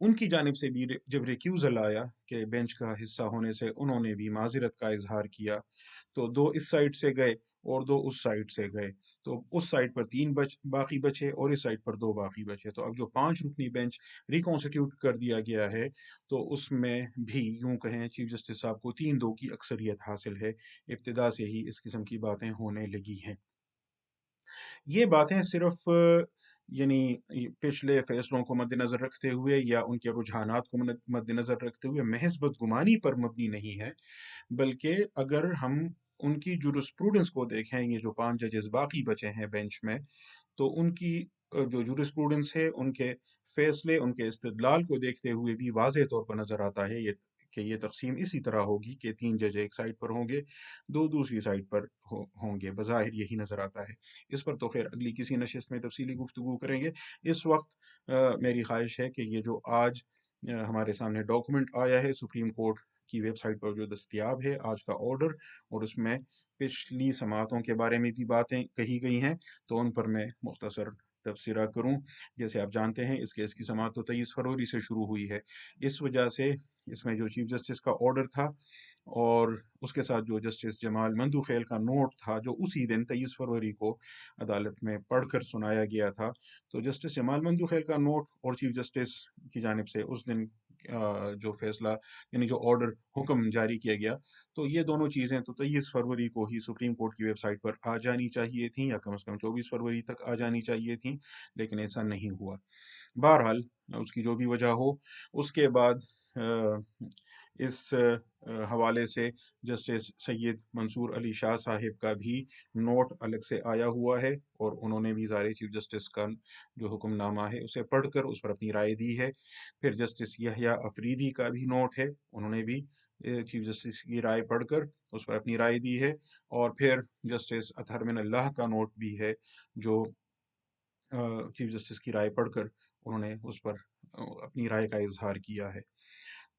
ان کی جانب سے بھی جب ریکیوزل آیا کہ بینچ کا حصہ ہونے سے انہوں نے بھی معذرت کا اظہار کیا، تو دو اس سائڈ سے گئے اور دو اس سائڈ سے گئے، تو اس سائڈ پر تین باقی بچے اور اس سائڈ پر دو باقی بچے، تو اب جو 5 رکنی بینچ ریکانسٹیٹیوٹ کر دیا گیا ہے تو اس میں بھی یوں کہیں چیف جسٹس صاحب کو 3-2 کی اکثریت حاصل ہے۔ ابتدا سے ہی اس قسم کی باتیں ہونے لگی ہیں۔ یہ باتیں صرف یعنی پچھلے فیصلوں کو مد نظر رکھتے ہوئے یا ان کے رجحانات کو مد نظر رکھتے ہوئے محض بدگمانی پر مبنی نہیں ہے، بلکہ اگر ہم ان کی جورسپروڈنس کو دیکھیں، یہ جو 5 ججز باقی بچے ہیں بینچ میں، تو ان کی جو جورسپروڈنس ہے، ان کے فیصلے، ان کے استدلال کو دیکھتے ہوئے بھی واضح طور پر نظر آتا ہے کہ یہ تقسیم اسی طرح ہوگی کہ 3 جج ایک سائڈ پر ہوں گے، دو دوسری سائڈ پر ہوں گے، بظاہر یہی نظر آتا ہے۔ اس پر تو خیر اگلی کسی نشست میں تفصیلی گفتگو کریں گے۔ اس وقت میری خواہش ہے کہ یہ جو آج ہمارے سامنے ڈاکومنٹ آیا ہے سپریم کورٹ کی ویب سائٹ پر جو دستیاب ہے، آج کا آرڈر، اور اس میں پچھلی سماعتوں کے بارے میں بھی باتیں کہی گئی ہیں، تو ان پر میں مختصر تبصرہ کروں۔ جیسے آپ جانتے ہیں اس کیس کی سماعت تو 23 فروری سے شروع ہوئی ہے۔ اس وجہ سے اس میں جو چیف جسٹس کا آرڈر تھا اور اس کے ساتھ جو جسٹس جمال مندوخیل کا نوٹ تھا جو اسی دن 23 فروری کو عدالت میں پڑھ کر سنایا گیا تھا، تو جسٹس جمال مندوخیل کا نوٹ اور چیف جسٹس کی جانب سے اس دن جو فیصلہ یعنی جو آرڈر حکم جاری کیا گیا، تو یہ دونوں چیزیں تو 23 فروری کو ہی سپریم کورٹ کی ویب سائٹ پر آ جانی چاہیے تھیں، یا کم از کم 24 فروری تک آ جانی چاہیے تھیں، لیکن ایسا نہیں ہوا۔ بہرحال اس کی جو بھی وجہ ہو، اس کے بعد اس حوالے سے جسٹس سید منصور علی شاہ صاحب کا بھی نوٹ الگ سے آیا ہوا ہے، اور انہوں نے بھی ظاہر چیف جسٹس کا جو حکم نامہ ہے اسے پڑھ کر اس پر اپنی رائے دی ہے۔ پھر جسٹس یحییٰ افریدی کا بھی نوٹ ہے، انہوں نے بھی چیف جسٹس کی رائے پڑھ کر اس پر اپنی رائے دی ہے، اور پھر جسٹس اطہر من اللہ کا نوٹ بھی ہے جو چیف جسٹس کی رائے پڑھ کر انہوں نے اس پر اپنی رائے کا اظہار کیا ہے۔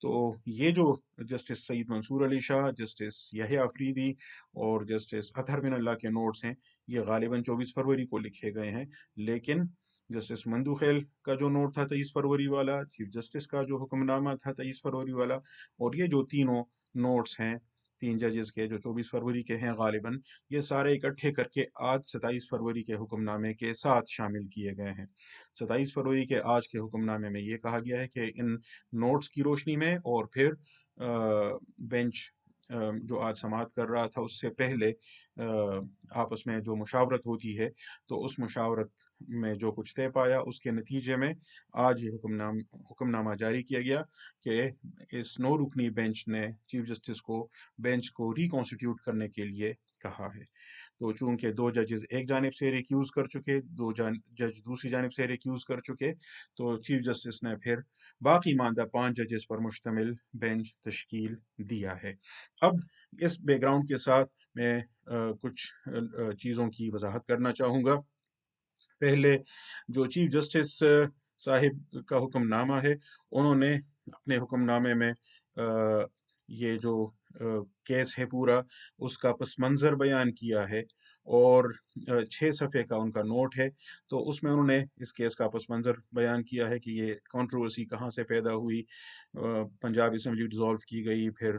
تو یہ جو جسٹس سعید منصور علی شاہ، جسٹس یحییٰ افریدی اور جسٹس اطہر من اللہ کے نوٹس ہیں، یہ غالباً 24 فروری کو لکھے گئے ہیں، لیکن جسٹس مندوخیل کا جو نوٹ تھا 23 فروری والا، چیف جسٹس کا جو حکم نامہ تھا 23 فروری والا، اور یہ جو تینوں نوٹس ہیں 3 ججز کے جو 24 فروری کے ہیں غالباً، یہ سارے اکٹھے کر کے آج 27 فروری کے حکم نامے کے ساتھ شامل کیے گئے ہیں۔ 27 فروری کے آج کے حکم نامے میں یہ کہا گیا ہے کہ ان نوٹس کی روشنی میں، اور پھر بینچ جو آج سماعت کر رہا تھا اس سے پہلے آپس میں جو مشاورت ہوتی ہے، تو اس مشاورت میں جو کچھ طے پایا اس کے نتیجے میں آج یہ حکم نامہ جاری کیا گیا کہ اس 9 رکنی بینچ نے چیف جسٹس کو بینچ کو ریکانسٹیٹیوٹ کرنے کے لیے کہا ہے۔ تو چونکہ 2 ججز ایک جانب سے ریکیوز کر چکے، جج دوسری جانب سے ریکیوز کر چکے، تو چیف جسٹس نے پھر باقی ماندہ 5 ججز پر مشتمل بینچ تشکیل دیا ہے۔ اب اس بیک گراؤنڈ کے ساتھ میں کچھ چیزوں کی وضاحت کرنا چاہوں گا۔ پہلے جو چیف جسٹس صاحب کا حکم نامہ ہے، انہوں نے اپنے حکم نامے میں یہ جو کیس ہے پورا اس کا پس منظر بیان کیا ہے، اور 6 صفحے کا ان کا نوٹ ہے، تو اس میں انہوں نے اس کیس کا پس منظر بیان کیا ہے کہ یہ کنٹروورسی کہاں سے پیدا ہوئی۔ پنجاب اسمبلی ڈیزالو کی گئی، پھر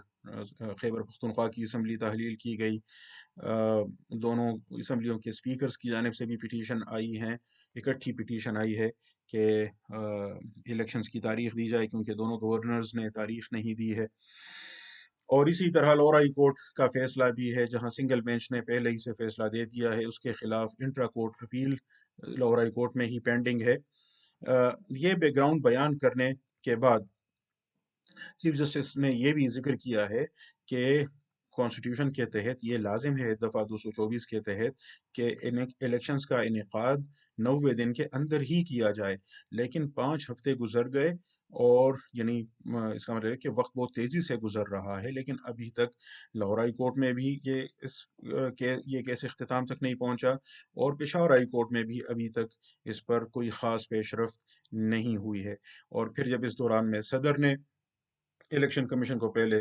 خیبر پختونخوا کی اسمبلی تحلیل کی گئی، دونوں اسمبلیوں کے اسپیکرز کی جانب سے بھی پٹیشن آئی ہیں، اکٹھی پٹیشن آئی ہے کہ الیکشنز کی تاریخ دی جائے، کیونکہ دونوں گورنرز نے تاریخ نہیں دی ہے۔ اور اسی طرح لاہور ہائی کورٹ کا فیصلہ بھی ہے، جہاں سنگل بینچ نے پہلے ہی سے فیصلہ دے دیا ہے، اس کے خلاف intra court appeal Lahore high court میں ہی پینڈنگ ہے۔ یہ بیک گراؤنڈ بیان کرنے کے بعد چیف جسٹس نے یہ بھی ذکر کیا ہے کہ کانسٹیٹیوشن کے تحت یہ لازم ہے، دفعہ 224 کے تحت، کہ الیکشنز کا انعقاد 90 دن کے اندر ہی کیا جائے، لیکن 5 ہفتے گزر گئے، اور یعنی اس کا مطلب ہے کہ وقت بہت تیزی سے گزر رہا ہے، لیکن ابھی تک لاہور ہائی کورٹ میں بھی یہ کیس اختتام تک نہیں پہنچا، اور پشاور ہائی کورٹ میں بھی ابھی تک اس پر کوئی خاص پیش رفت نہیں ہوئی ہے۔ اور پھر جب اس دوران میں صدر نے الیکشن کمیشن کو پہلے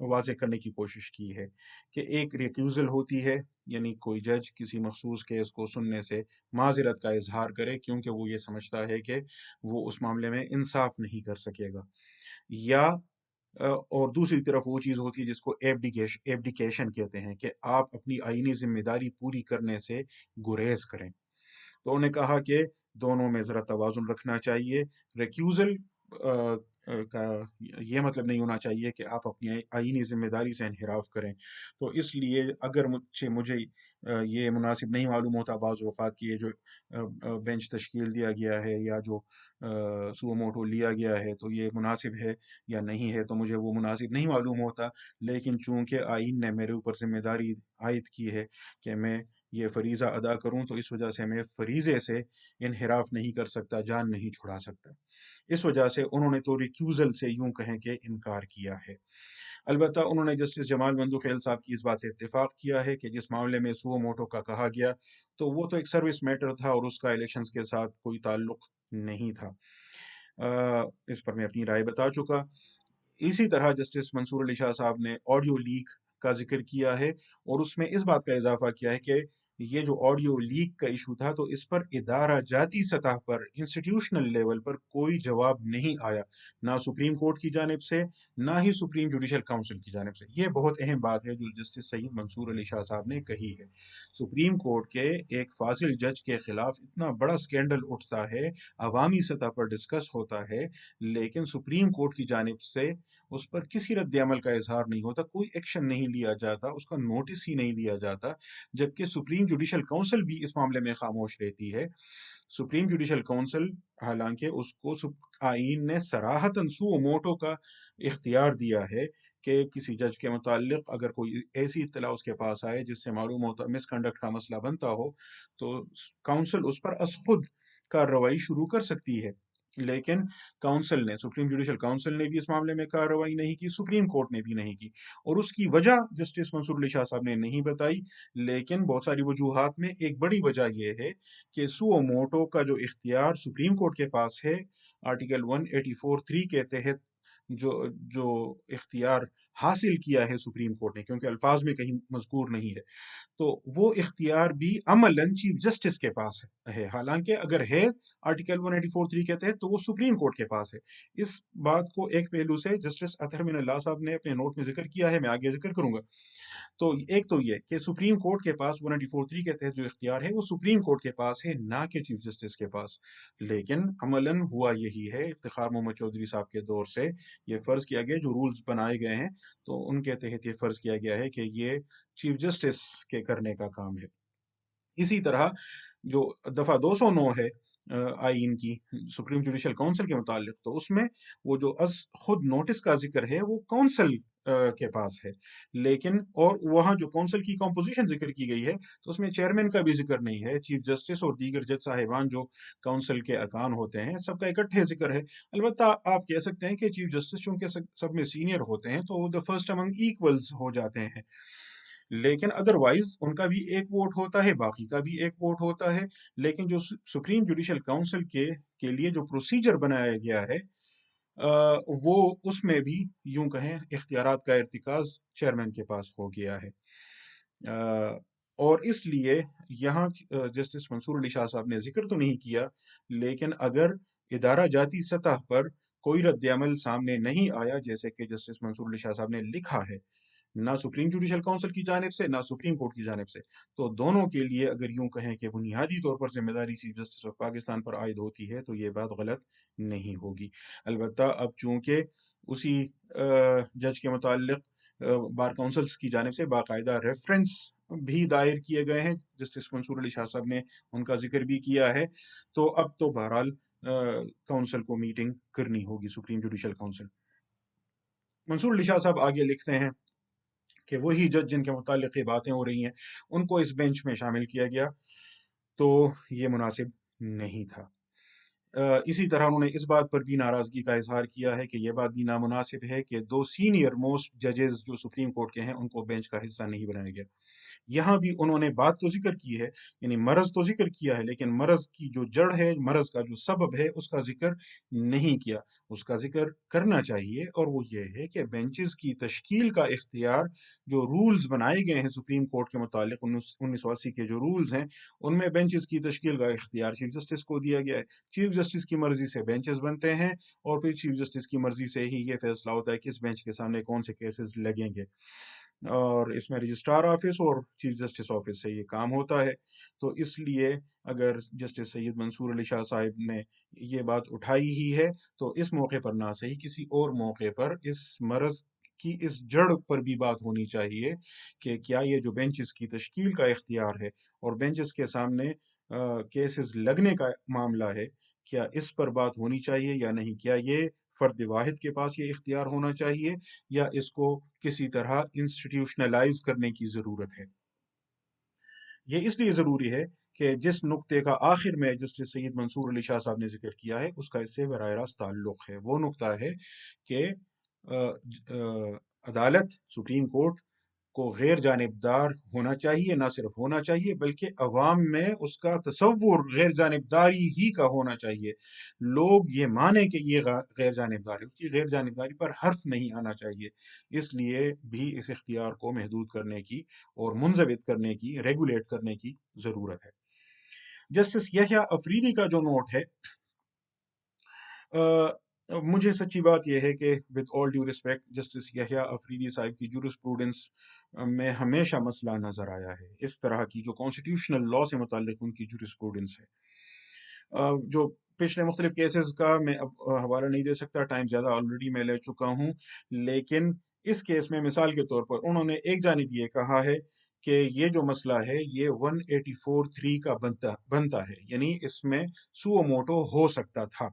واضح کرنے کی کوشش کی ہے کہ ایک ریکیوزل ہوتی ہے، یعنی کوئی جج کسی مخصوص کیس کو سننے سے معذرت کا اظہار کرے کیونکہ وہ یہ سمجھتا ہے کہ وہ اس معاملے میں انصاف نہیں کر سکے گا، یا اور دوسری طرف وہ چیز ہوتی ہے جس کو ایبڈیکیشن کہتے ہیں، کہ آپ اپنی آئینی ذمہ داری پوری کرنے سے گریز کریں۔ تو انہوں نے کہا کہ دونوں میں ذرا توازن رکھنا چاہیے۔ ریکیوزل کا یہ مطلب نہیں ہونا چاہیے کہ آپ اپنی آئینی ذمہ داری سے انحراف کریں۔ تو اس لیے اگر مجھے یہ مناسب نہیں معلوم ہوتا بعض اوقات کہ یہ جو بینچ تشکیل دیا گیا ہے یا جو سو موٹو لیا گیا ہے تو یہ مناسب ہے یا نہیں ہے، تو مجھے وہ مناسب نہیں معلوم ہوتا، لیکن چونکہ آئین نے میرے اوپر ذمہ داری عائد کی ہے کہ میں یہ فریضہ ادا کروں، تو اس وجہ سے میں فریضے سے انحراف نہیں کر سکتا، جان نہیں چھڑا سکتا۔ اس وجہ سے انہوں نے تو ریکیوزل سے یوں کہیں کہ انکار کیا ہے۔ البتہ انہوں نے جسٹس جمال بندوخیل صاحب کی اس بات سے اتفاق کیا ہے کہ جس معاملے میں سو موٹو کا کہا گیا تو وہ تو ایک سروس میٹر تھا اور اس کا الیکشنز کے ساتھ کوئی تعلق نہیں تھا۔ اس پر میں اپنی رائے بتا چکا۔ اسی طرح جسٹس منصور علی شاہ صاحب نے آڈیو لیک کا ذکر کیا ہے اور اس میں اس بات کا اضافہ کیا ہے کہ یہ جو آڈیو لیک کا ایشو تھا تو اس پر ادارہ جاتی سطح پر، انسٹیٹیوشنل لیول پر کوئی جواب نہیں آیا، نہ سپریم کورٹ کی جانب سے نہ ہی سپریم جوڈیشل کونسل کی جانب سے۔ یہ بہت اہم بات ہے جو جسٹس سید منصور علی شاہ صاحب نے کہی ہے۔ سپریم کورٹ کے ایک فاضل جج کے خلاف اتنا بڑا سکینڈل اٹھتا ہے، عوامی سطح پر ڈسکس ہوتا ہے، لیکن سپریم کورٹ کی جانب سے اس پر کسی رد عمل کا اظہار نہیں ہوتا، کوئی ایکشن نہیں لیا جاتا، اس کا نوٹس ہی نہیں لیا جاتا، جبکہ سپریم جوڈیشل کونسل بھی اس معاملے میں خاموش رہتی ہے۔ سپریم جوڈیشل کونسل، حالانکہ اس کو آئین نے صراحتاً سو موٹو کا اختیار دیا ہے کہ کسی جج کے متعلق اگر کوئی ایسی اطلاع اس کے پاس آئے جس سے معلوم ہوتا مس کنڈکٹ کا مسئلہ بنتا ہو تو کونسل اس پر از خود کارروائی شروع کر سکتی ہے، لیکن کونسل نے، سپریم جوڈیشل کونسل نے بھی اس معاملے میں کارروائی نہیں کی، سپریم کورٹ نے بھی نہیں کی، اور اس کی وجہ جسٹس منصور علی شاہ صاحب نے نہیں بتائی، لیکن بہت ساری وجوہات میں ایک بڑی وجہ یہ ہے کہ سو موٹو کا جو اختیار سپریم کورٹ کے پاس ہے، آرٹیکل 184(3) کے تحت جو جو اختیار حاصل کیا ہے سپریم کورٹ نے، کیونکہ الفاظ میں کہیں مذکور نہیں ہے، تو وہ اختیار بھی عملاً چیف جسٹس کے پاس ہے، حالانکہ اگر ہے آرٹیکل 184(3) کے تحت تو وہ سپریم کورٹ کے پاس ہے۔ اس بات کو ایک پہلو سے جسٹس اطہر من اللہ صاحب نے اپنے نوٹ میں ذکر کیا ہے، میں آگے ذکر کروں گا۔ تو ایک تو یہ کہ سپریم کورٹ کے پاس 184(3) کے تحت جو اختیار ہے وہ سپریم کورٹ کے پاس ہے، نہ کہ چیف جسٹس کے پاس، لیکن عملاً ہوا یہی ہے۔ افتخار محمد چودھری صاحب کے دور سے یہ فرض کیا گیا، جو رولز بنائے گئے ہیں تو ان کے تحت یہ فرض کیا گیا ہے کہ یہ چیف جسٹس کے کرنے کا کام ہے۔ اسی طرح جو دفعہ 209 ہے آئین کی سپریم جوڈیشل کونسل کے متعلق، تو اس میں وہ جو از خود نوٹس کا ذکر ہے وہ کونسل کے پاس ہے، لیکن اور وہاں جو کونسل کی کمپوزیشن ذکر کی گئی ہے تو اس میں چیئرمین کا بھی ذکر نہیں ہے، چیف جسٹس اور دیگر جج صاحبان جو کونسل کے ارکان ہوتے ہیں سب کا اکٹھے ذکر ہے۔ البتہ آپ کہہ سکتے ہیں کہ چیف جسٹس چونکہ سب میں سینئر ہوتے ہیں تو وہ دا فرسٹ امنگ ایکولز ہو جاتے ہیں، لیکن ادروائز ان کا بھی ایک ووٹ ہوتا ہے، باقی کا بھی ایک ووٹ ہوتا ہے، لیکن جو سپریم جوڈیشل کونسل کے لیے جو پروسیجر بنایا گیا ہے وہ اس میں بھی یوں کہیں اختیارات کا ارتکاز چیئرمین کے پاس ہو گیا ہے، اور اس لیے یہاں جسٹس منصور علی شاہ صاحب نے ذکر تو نہیں کیا، لیکن اگر ادارہ جاتی سطح پر کوئی رد عمل سامنے نہیں آیا جیسے کہ جسٹس منصور علی شاہ صاحب نے لکھا ہے، نہ سپریم جوڈیشل کونسل کی جانب سے نہ سپریم کورٹ کی جانب سے، تو دونوں کے لیے اگر یوں کہیں کہ بنیادی طور پر ذمہ داری چیف جسٹس آف پاکستان پر عائد ہوتی ہے تو یہ بات غلط نہیں ہوگی۔ البتہ اب چونکہ اسی جج کے متعلق بار کونسلز کی جانب سے باقاعدہ ریفرنس بھی دائر کیے گئے ہیں، جسٹس منصور علی شاہ صاحب نے ان کا ذکر بھی کیا ہے، تو اب تو بہرحال کونسل کو میٹنگ کرنی ہوگی، سپریم جوڈیشل کونسل۔ منصور علی شاہ صاحب آگے لکھتے ہیں کہ وہی جج جن کے متعلق یہ باتیں ہو رہی ہیں ان کو اس بینچ میں شامل کیا گیا تو یہ مناسب نہیں تھا۔ اسی طرح انہوں نے اس بات پر بھی ناراضگی کا اظہار کیا ہے کہ یہ بات بھی نامناسب ہے کہ دو سینئر موسٹ ججز جو سپریم کورٹ کے ہیں ان کو بینچ کا حصہ نہیں بنایا گیا۔ یہاں بھی انہوں نے بات تو ذکر کی ہے، یعنی مرض تو ذکر کیا ہے، لیکن مرض کی جو جڑ ہے، مرض کا جو سبب ہے، اس کا ذکر نہیں کیا۔ اس کا ذکر کرنا چاہیے، اور وہ یہ ہے کہ بینچز کی تشکیل کا اختیار، جو رولز بنائے گئے ہیں سپریم کورٹ کے متعلق 1980 کے جو رولز ہیں، ان میں بینچز کی تشکیل کا اختیار چیف جسٹس کو دیا گیا ہے۔ چیف جسٹس کی مرضی سے بینچز بنتے ہیں، اور پھر چیف جسٹس کی مرضی سے ہی یہ فیصلہ ہوتا ہے کس بینچ کے سامنے کون سے کیسز لگیں گے، اور اس میں رجسٹرار آفس اور چیف جسٹس آفس سے یہ کام ہوتا ہے۔ تو اس لیے اگر جسٹس سید منصور علی شاہ صاحب نے یہ بات اٹھائی ہی ہے، تو اس موقع پر نہ صحیح کسی اور موقع پر اس مرض کی اس جڑ پر بھی بات ہونی چاہیے کہ کیا یہ جو بینچز کی تشکیل کا اختیار ہے اور بینچز کے سامنے کیسز لگنے کا معاملہ ہے، کیا اس پر بات ہونی چاہیے یا نہیں؟ کیا یہ فرد واحد کے پاس یہ اختیار ہونا چاہیے، یا اس کو کسی طرح انسٹیٹیوشنلائز کرنے کی ضرورت ہے؟ یہ اس لیے ضروری ہے کہ جس نقطے کا آخر میں جسٹس سید منصور علی شاہ صاحب نے ذکر کیا ہے، اس کا اس سے براہ راست تعلق ہے۔ وہ نقطہ ہے کہ عدالت، سپریم کورٹ کو غیر جانبدار ہونا چاہیے، نہ صرف ہونا چاہیے بلکہ عوام میں اس کا تصور غیر جانبداری ہی کا ہونا چاہیے۔ لوگ یہ مانیں کہ یہ غیر جانبداری، اس کی غیر جانبداری پر حرف نہیں آنا چاہیے۔ اس لیے بھی اس اختیار کو محدود کرنے کی اور منضبط کرنے کی، ریگولیٹ کرنے کی ضرورت ہے۔ جسٹس یحییٰ افریدی کا جو نوٹ ہے، مجھے سچی بات یہ ہے کہ with all due respect justice Yahya Afridi sahib کی جورسپروڈنس میں ہمیشہ مسئلہ نظر آیا ہے، اس طرح کی جو کانسٹیٹیوشنل لاء سے متعلق ان کی جورسپروڈنس ہے۔ جو پچھلے مختلف کیسز کا میں اب حوالہ نہیں دے سکتا، ٹائم زیادہ آلریڈی میں لے چکا ہوں، لیکن اس کیس میں مثال کے طور پر انہوں نے ایک جانب یہ کہا ہے کہ یہ جو مسئلہ ہے یہ 184(3) کا بنتا ہے، یعنی اس میں سو موٹو ہو سکتا تھا۔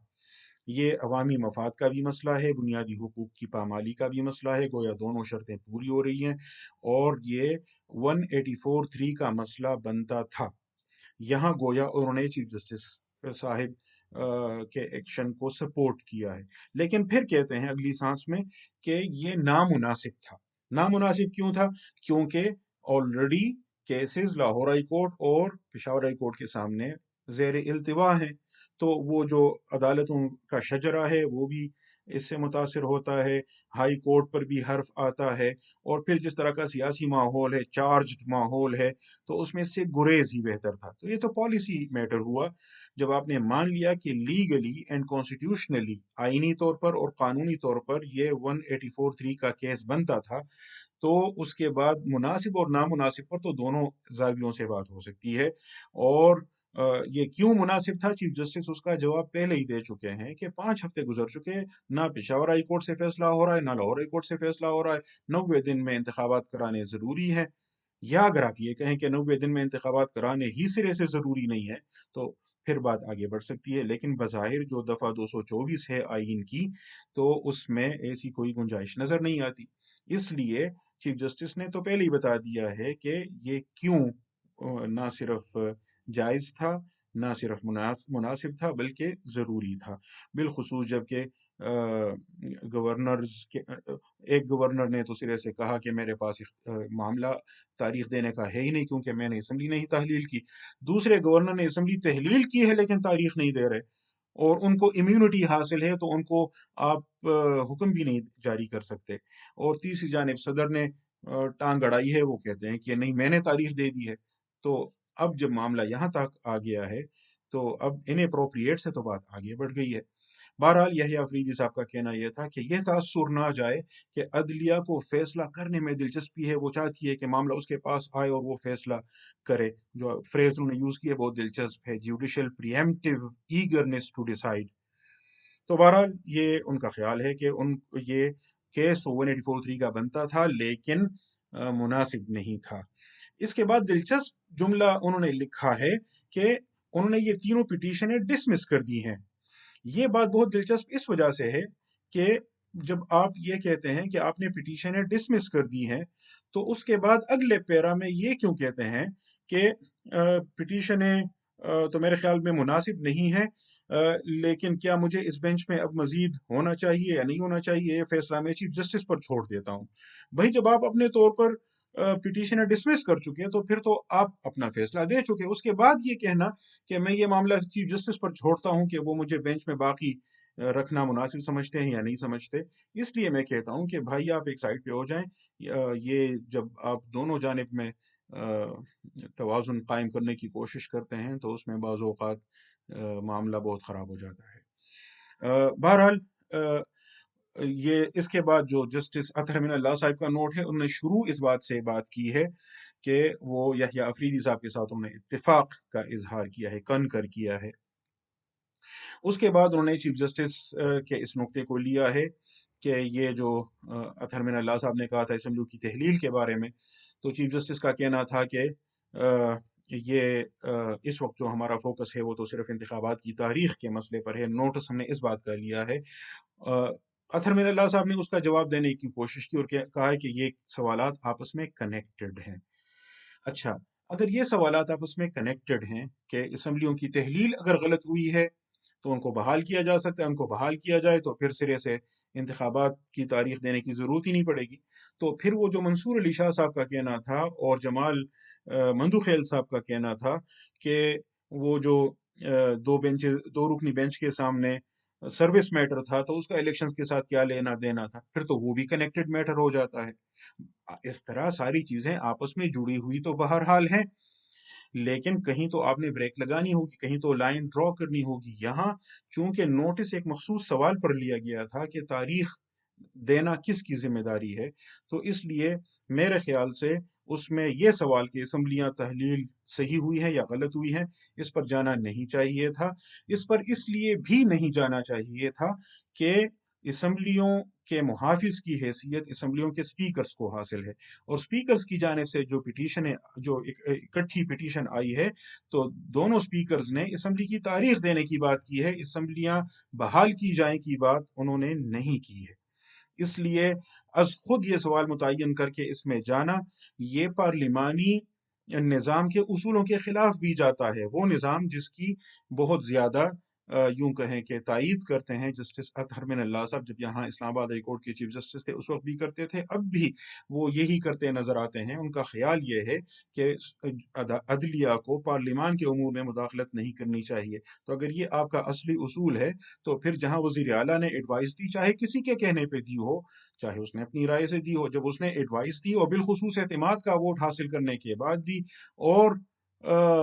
یہ عوامی مفاد کا بھی مسئلہ ہے، بنیادی حقوق کی پامالی کا بھی مسئلہ ہے، گویا دونوں شرطیں پوری ہو رہی ہیں، اور یہ 184(3) کا مسئلہ بنتا تھا۔ یہاں گویا انہوں نے چیف جسٹس صاحب کے ایکشن کو سپورٹ کیا ہے، لیکن پھر کہتے ہیں اگلی سانس میں کہ یہ نامناسب تھا۔ نامناسب کیوں تھا؟ کیونکہ already cases Lahore high court اور پشاور ہائی کورٹ کے سامنے زیر التوا ہیں، تو وہ جو عدالتوں کا شجرہ ہے وہ بھی اس سے متاثر ہوتا ہے، ہائی کورٹ پر بھی حرف آتا ہے، اور پھر جس طرح کا سیاسی ماحول ہے، چارجڈ ماحول ہے، تو اس میں سے گریز ہی بہتر تھا۔ تو یہ تو پالیسی میٹر ہوا، جب آپ نے مان لیا کہ لیگلی اینڈ کانسٹیٹیوشنلی، آئینی طور پر اور قانونی طور پر یہ 184(3) کا کیس بنتا تھا، تو اس کے بعد مناسب اور نامناسب پر تو دونوں زاویوں سے بات ہو سکتی ہے۔ اور یہ کیوں مناسب تھا، چیف جسٹس اس کا جواب پہلے ہی دے چکے ہیں کہ 5 ہفتے گزر چکے ہیں، نہ پشاور ہائی کورٹ سے فیصلہ ہو رہا ہے، نہ لاہور ہائی کورٹ سے فیصلہ ہو رہا ہے، 90 دن میں انتخابات کرانے ضروری ہیں۔ یا اگر آپ یہ کہیں کہ 90 دن میں انتخابات کرانے ہی سرے سے ضروری نہیں ہے، تو پھر بات آگے بڑھ سکتی ہے، لیکن بظاہر جو دفعہ 224 ہے آئین کی، تو اس میں ایسی کوئی گنجائش نظر نہیں آتی۔ اس لیے چیف جسٹس نے تو پہلے ہی بتا دیا ہے کہ یہ کیوں نہ صرف جائز تھا، نہ صرف مناسب تھا، بلکہ ضروری تھا، بالخصوص جب کہ ایک گورنر نے تو سرے سے کہا کہ میرے پاس معاملہ تاریخ دینے کا ہے ہی نہیں کیونکہ میں نے اسمبلی نہیں تحلیل کی۔ دوسرے گورنر نے اسمبلی تحلیل کی ہے لیکن تاریخ نہیں دے رہے، اور ان کو امیونٹی حاصل ہے، تو ان کو آپ حکم بھی نہیں جاری کر سکتے۔ اور تیسری جانب صدر نے ٹانگ اڑائی ہے، وہ کہتے ہیں کہ نہیں میں نے تاریخ دے دی ہے۔ تو اب جب معاملہ یہاں تک آ گیا ہے، تو اب انپروپریٹ سے تو بات آگے بڑھ گئی ہے۔ بہرحال یحییٰ افریدی صاحب کا کہنا یہ تھا کہ یہ تاثر نہ جائے کہ عدلیہ کو فیصلہ کرنے میں دلچسپی ہے، وہ چاہتی ہے کہ معاملہ اس کے پاس آئے اور وہ فیصلہ کرے۔ جو فریز انہوں نے یوز کی ہے بہت دلچسپ ہے، judicial preemptive eagerness to decide. تو بہرحال یہ ان کا خیال ہے کہ یہ کیس 184(3) کا بنتا تھا لیکن مناسب نہیں تھا۔ اس کے بعد دلچسپ جملہ انہوں نے لکھا ہے کہ انہوں نے یہ تینوں پٹیشنیں ڈسمس کر دی ہیں۔ یہ بات بہت دلچسپ اس وجہ سے ہے کہ جب آپ یہ کہتے ہیں کہ آپ نے پٹیشنیں ڈسمس کر دی ہیں، تو اس کے بعد اگلے پیرا میں یہ کیوں کہتے ہیں کہ پٹیشنیں تو میرے خیال میں مناسب نہیں ہیں، لیکن کیا مجھے اس بینچ میں اب مزید ہونا چاہیے یا نہیں ہونا چاہیے، یہ فیصلہ میں چیف جسٹس پر چھوڑ دیتا ہوں۔ بھائی جب آپ اپنے طور پر پٹیشن ڈسمس کر چکے ہیں تو پھر تو آپ اپنا فیصلہ دے چکے، اس کے بعد یہ کہنا کہ میں یہ معاملہ چیف جسٹس پر چھوڑتا ہوں کہ وہ مجھے بینچ میں باقی رکھنا مناسب سمجھتے ہیں یا نہیں سمجھتے، اس لیے میں کہتا ہوں کہ بھائی آپ ایک سائڈ پہ ہو جائیں۔ یہ جب آپ دونوں جانب میں توازن قائم کرنے کی کوشش کرتے ہیں تو اس میں بعض اوقات معاملہ بہت خراب ہو جاتا ہے۔ بہرحال یہ اس کے بعد جو جسٹس اطہر من اللہ صاحب کا نوٹ ہے، انہوں نے شروع اس بات سے بات کی ہے کہ وہ یحییٰ افریدی صاحب کے ساتھ انہوں نے اتفاق کا اظہار کیا ہے، کنکر کیا ہے۔ اس کے بعد انہوں نے چیف جسٹس کے اس نقطے کو لیا ہے کہ یہ جو اطہر من اللہ صاحب نے کہا تھا اسمبلیوں کی تحلیل کے بارے میں، تو چیف جسٹس کا کہنا تھا کہ یہ اس وقت جو ہمارا فوکس ہے وہ تو صرف انتخابات کی تاریخ کے مسئلے پر ہے، نوٹس ہم نے اس بات کا لیا ہے۔ اطہر من اللہ صاحب نے اس کا جواب دینے کی کوشش کی اور کہا ہے کہ یہ سوالات آپس میں کنیکٹڈ ہیں۔ اچھا، اگر یہ سوالات آپس میں کنیکٹڈ ہیں کہ اسمبلیوں کی تحلیل اگر غلط ہوئی ہے تو ان کو بحال کیا جا سکتا ہے، ان کو بحال کیا جائے تو پھر سرے سے انتخابات کی تاریخ دینے کی ضرورت ہی نہیں پڑے گی۔ تو پھر وہ جو منصور علی شاہ صاحب کا کہنا تھا اور جمال مندوخیل صاحب کا کہنا تھا کہ وہ جو دو رکنی بینچ کے سامنے سروس میٹر تھا تو اس کا الیکشنز کے ساتھ کیا لینا دینا تھا، پھر تو وہ بھی کنیکٹڈ میٹر ہو جاتا ہے۔ اس طرح ساری چیزیں آپس میں جڑی ہوئی تو بہرحال ہیں، لیکن کہیں تو آپ نے بریک لگانی ہوگی، کہیں تو لائن ڈرا کرنی ہوگی۔ یہاں چونکہ نوٹس ایک مخصوص سوال پر لیا گیا تھا کہ تاریخ دینا کس کی ذمہ داری ہے، تو اس لیے میرے خیال سے اس میں یہ سوال کہ اسمبلیاں تحلیل صحیح ہوئی ہے یا غلط ہوئی ہے، اس پر جانا نہیں چاہیے تھا۔ اس پر اس لیے بھی نہیں جانا چاہیے تھا کہ اسمبلیوں کے محافظ کی حیثیت اسمبلیوں کے سپیکرز کو حاصل ہے، اور سپیکرز کی جانب سے جو پٹیشن ہے، جو اکٹھی پٹیشن آئی ہے، تو دونوں سپیکرز نے اسمبلی کی تاریخ دینے کی بات کی ہے، اسمبلیاں بحال کی جائیں کی بات انہوں نے نہیں کی ہے۔ اس لیے از خود یہ سوال متعین کر کے اس میں جانا یہ پارلیمانی نظام کے اصولوں کے خلاف بھی جاتا ہے، وہ نظام جس کی بہت زیادہ یوں کہیں کہ تائید کرتے ہیں جسٹس اطہر من اللہ صاحب، جب یہاں اسلام آباد ہائی کورٹ کے چیف جسٹس تھے اس وقت بھی کرتے تھے، اب بھی وہ یہی کرتے نظر آتے ہیں۔ ان کا خیال یہ ہے کہ عدلیہ کو پارلیمان کے امور میں مداخلت نہیں کرنی چاہیے۔ تو اگر یہ آپ کا اصلی اصول ہے تو پھر جہاں وزیر اعلیٰ نے ایڈوائز دی، چاہے کسی کے کہنے پہ دی ہو، چاہے اس نے اپنی رائے سے دی ہو، جب اس نے ایڈوائز دی اور بالخصوص اعتماد کا ووٹ حاصل کرنے کے بعد دی، اور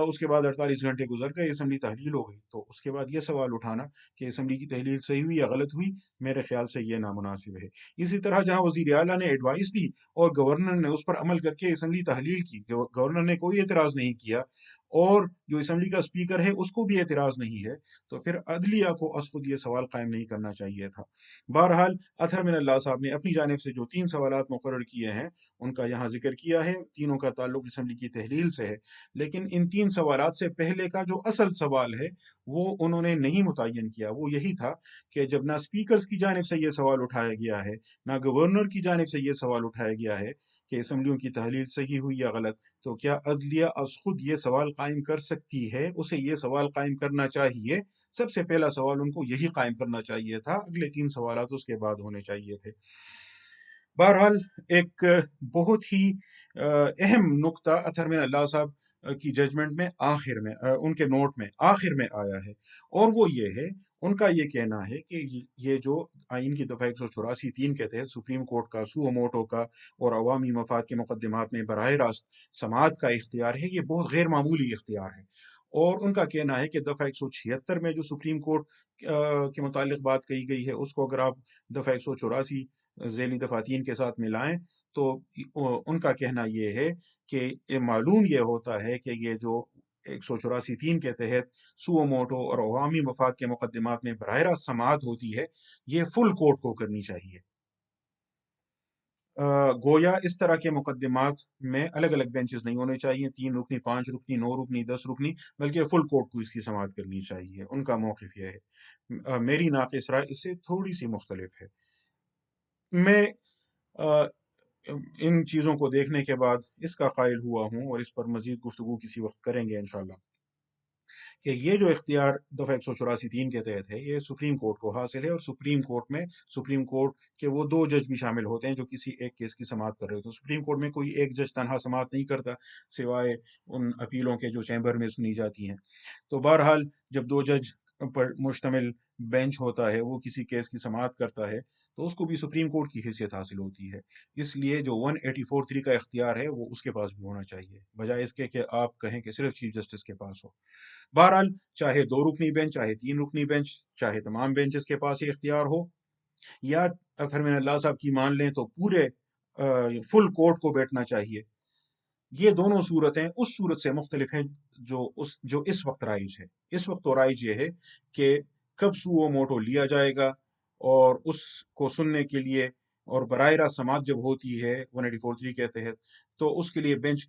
اس کے بعد 48 گھنٹے گزر گئے، اسمبلی تحلیل ہو گئی، تو اس کے بعد یہ سوال اٹھانا کہ اسمبلی کی تحلیل صحیح ہوئی یا غلط ہوئی، میرے خیال سے یہ نامناسب ہے۔ اسی طرح جہاں وزیر اعلیٰ نے ایڈوائز دی اور گورنر نے اس پر عمل کر کے اسمبلی تحلیل کی، گورنر نے کوئی اعتراض نہیں کیا اور جو اسمبلی کا اسپیکر ہے اس کو بھی اعتراض نہیں ہے، تو پھر عدلیہ کو از خود یہ سوال قائم نہیں کرنا چاہیے تھا۔ بہرحال اطہر من اللہ صاحب نے اپنی جانب سے جو 3 سوالات مقرر کیے ہیں ان کا یہاں ذکر کیا ہے، تینوں کا تعلق اسمبلی کی تحلیل سے ہے، لیکن ان 3 سوالات سے پہلے کا جو اصل سوال ہے وہ انہوں نے نہیں متعین کیا۔ وہ یہی تھا کہ جب نہ اسپیکرز کی جانب سے یہ سوال اٹھایا گیا ہے، نہ گورنر کی جانب سے یہ سوال اٹھایا گیا ہے کہ اسمبلیوں کی تحلیل صحیح ہوئی یا غلط، تو کیا عدلیہ از خود یہ سوال قائم کر سکتی ہے؟ اسے یہ سوال قائم کرنا چاہیے، سب سے پہلا سوال ان کو یہی قائم کرنا چاہیے تھا، اگلے 3 سوالات اس کے بعد ہونے چاہیے تھے۔ بہرحال ایک بہت ہی اہم نقطہ اطہر من اللہ صاحب کی ججمنٹ میں آخر میں ان کے نوٹ میں آخر میں آیا ہے، اور وہ یہ ہے، ان کا یہ کہنا ہے کہ یہ جو آئین کی دفعہ 184(3) کے تحت سپریم کورٹ کا سو موٹو کا اور عوامی مفاد کے مقدمات میں براہ راست سماعت کا اختیار ہے، یہ بہت غیر معمولی اختیار ہے، اور ان کا کہنا ہے کہ دفعہ 176 میں جو سپریم کورٹ کے متعلق بات کہی گئی ہے اس کو اگر آپ دفعہ 184 ذیلی دفعہ 3 کے ساتھ ملائیں تو ان کا کہنا یہ ہے کہ معلوم یہ ہوتا ہے کہ یہ جو 184(3) کے تحت سو موٹو اور عوامی مفاد کے مقدمات میں براہ راست سماعت ہوتی ہے، یہ فل کورٹ کو کرنی چاہیے۔ گویا اس طرح کے مقدمات میں الگ الگ بینچز نہیں ہونے چاہیے، 3 رکنی، 5 رکنی، 9 رکنی، 10 رکنی، بلکہ فل کورٹ کو اس کی سماعت کرنی چاہیے۔ ان کا موقف یہ ہے، میری ناقص رائے اس سے تھوڑی سی مختلف ہے۔ میں ان چیزوں کو دیکھنے کے بعد اس کا قائل ہوا ہوں، اور اس پر مزید گفتگو کسی وقت کریں گے انشاءاللہ، کہ یہ جو اختیار دفعہ 184(3) کے تحت ہے یہ سپریم کورٹ کو حاصل ہے، اور سپریم کورٹ کے وہ 2 جج بھی شامل ہوتے ہیں جو کسی ایک کیس کی سماعت کر رہے ہوتے ہیں۔ سپریم کورٹ میں کوئی ایک جج تنہا سماعت نہیں کرتا سوائے ان اپیلوں کے جو چیمبر میں سنی جاتی ہیں۔ تو بہرحال جب 2 جج پر مشتمل بینچ ہوتا ہے وہ کسی کیس کی سماعت کرتا ہے تو اس کو بھی سپریم کورٹ کی حیثیت حاصل ہوتی ہے۔ اس لیے جو 184(3) کا اختیار ہے وہ اس کے پاس بھی ہونا چاہیے، بجائے اس کے کہ آپ کہیں کہ صرف چیف جسٹس کے پاس ہو۔ بہرحال چاہے 2 رکنی بینچ، چاہے 3 رکنی بینچ، چاہے تمام بینچز کے پاس یہ اختیار ہو، یا اطہر من اللہ صاحب کی مان لیں تو پورے فل کورٹ کو بیٹھنا چاہیے، یہ دونوں صورتیں اس صورت سے مختلف ہیں جو اس وقت رائج ہے۔ اس وقت تو رائج یہ ہے کہ کب سو موٹو لیا جائے گا، اور اس کو سننے کے لیے اور براہ راست سماعت جب ہوتی ہے 184(3) کے تحت تو اس کے لیے بینچ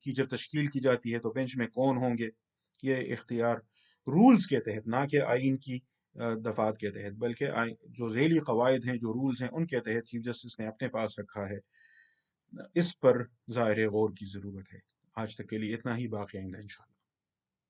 کی جب تشکیل کی جاتی ہے تو بینچ میں کون ہوں گے، یہ اختیار رولز کے تحت، نہ کہ آئین کی دفعات کے تحت، بلکہ جو ذیلی قواعد ہیں، جو رولز ہیں، ان کے تحت چیف جسٹس نے اپنے پاس رکھا ہے۔ اس پر ظاہر غور کی ضرورت ہے۔ آج تک کے لیے اتنا ہی، باقی آئندہ انشاءاللہ۔